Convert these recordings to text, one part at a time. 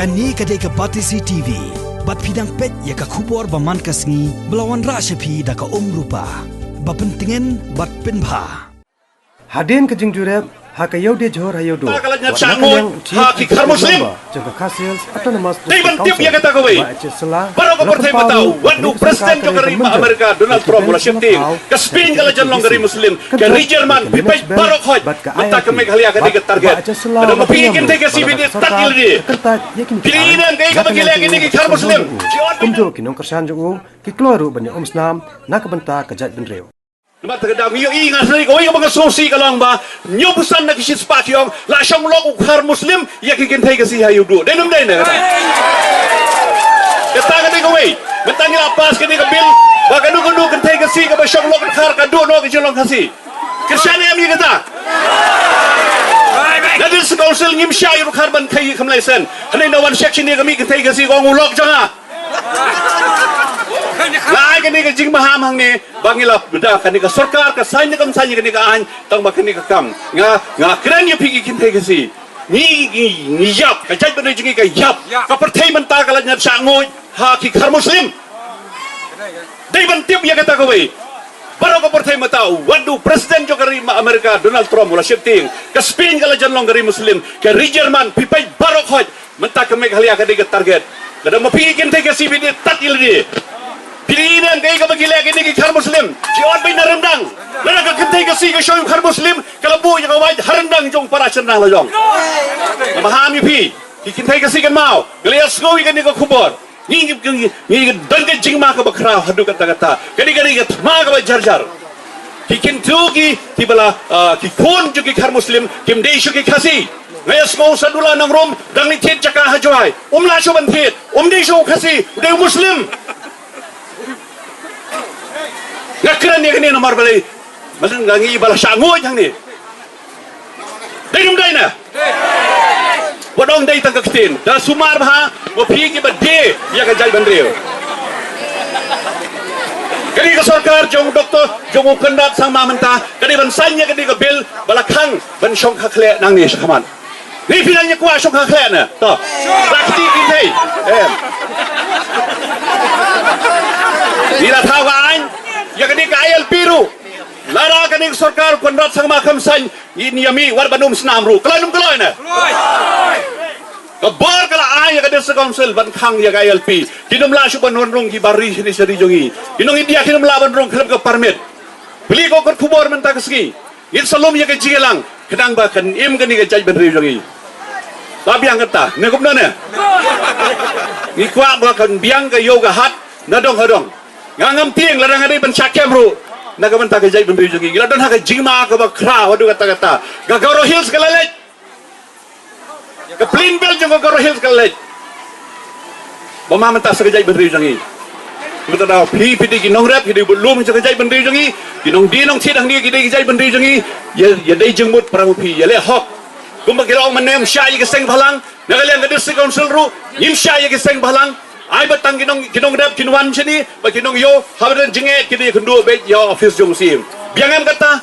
Kani kadai ke Batisi TV. Bat pidang pet ya ka kubor baman kasngi belawan rasyapi da ka rupa. Bapentingan bat penbha. Hadin ke jingjurep hakayau de jor hayo do. Kalanya cangon hakikar muslim. Jaga kasil autonomous. Tiban tiap ya kata kowe. Baru ko pertai matau. Wanu presiden jo kari Amerika Donald Trump wala shifting. Ka Spain kala janlong kari muslim. Ka Jerman pipay baru khoj. Mata ka meghalia ka diga target. Ada mapigin te ka CBD takil di. Pilihan kay ka magila kini ki khar muslim. Kumjo kinong kersan jo ki kloru banya umsnam nakabenta kajat benreu. Namat kadang iyo ingat sari ko iyo mga sosi ka lang ba nyo busan na kisit spatyong la siyang lok ukhar muslim ya kikintay kasi hayudo denum day na kata kata ko wey mentang lapas kini ka bil baka nukuno kintay kasi ka ba siyang lok ukhar ka do no kijulong kasi kirsyan yam yung kata nadil sa council ngim siya yung ukhar ban kayi kamlaysan hanay na one section niya kami kintay kasi ko ang ulok dyan ha Lai kani ka jing maham hang ni bangila beda kani ka sarkar ka sanya kam sanya kani ka an tang ba kani ka kam nga kren yu pigi kin thai ka si ni yap ka jai bane jingi ka yap ka parthai man ta ka la nyat sa ngoi ha ki khar muslim dai ban tiap ya kata ka wei baro ka parthai mata wadu presiden jo kari Amerika Donald Trump wala shifting ka Spain ka la janlong kari muslim ka Jerman pipai baro khoj menta ka meg halia ka di ka target kada mapigi kin thai ka si bini tat ildi Pilihan kay ka magila kini ki khar muslim. Jiwan bay narendang. Lana ka kintay kasi ka show khar muslim. Kalabu ya ka waj harendang jong para cenang la jong. Mahami pi. Ki kintay kasi kan mau. Galias ngoy kani ka kubor. Ni dan ka jingma ka bakra hadu kata. Kani ka ma ka jar. Ki kintu ki bala ki phone jo ki khar muslim kim dei shu ki khasi. Galias ngo sadula nang rom dang ni tit jaka hajwai. La shu ban tit. Dei shu khasi. Dei muslim. Ngakran ni kini nomor balai, macam gangi balas sangoy yang ni. Dai dai na. Wadong dai tangkak tin. Dah sumar bah, mo pigi bade ya ka jai bandreo. Kani ka sarkar jong doktor jong ukandat sang mamenta, kani bansanya kani ka bil balakang ban syong kakle nang ni sakaman. Ni pinanya kuah syong kakle na. To. Rakti kinai. Ila tahu kan? Ya kani ka ayal piru lara kani sarkar konrat sang makam san ini yami war banum snamru kalanum kaloy na kabar kala ay kani sa council ban khang ya ayal pi kinumla shu ban honrong ki bari sini sari jongi inong india kinumla ban rong khalab ka permit beli ko kor kubor man ta kasgi in salom ya ka jigelang kadang ba kan im kani ka jaj ban ri jongi babiang kata ne kumna ne ni kwa ba kan biang ka yoga hat nadong hadong ngam tieng larang ada ban sakem ru naga ban ta jai ban ri jogi gila don ha jingma ka ba khra wadu kata ga garo hills kalale ka plain belt jong garo hills kalale ba ma man ta sa jai ban ri jogi kita dah pi di ginong rap di belum sa jai ban ri jogi ginong di nong thit ang ni ki jai ban ri jogi ya dai jengmut parang pi ya le hok kumba kirong manem shay ka seng phalang nagaleng ka district council ru im shay ka seng phalang ai batang kinong rap kinwan sini ba kinong yo habadan jinge kini kundu be yo office jong sim biangam kata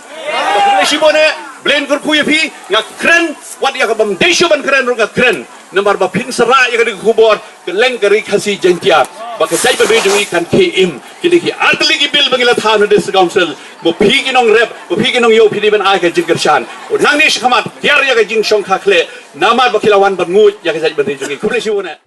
sibone blend kur kuya pi nga kren wat ya kabam desho ban kren ro nga kren nomor ba pin sara ya kadi kubor leng kari khasi jentia ba ka jai ba be jong ikan kim kini ki atli ki bil bangila than des council mo pi kinong rap mo pi kinong yo pi ban ai ka jingershan nang ni shkamat tiar ya ka jing shong khakle namar ba kilawan ban ngut ya ka jai ba jong kubli sibone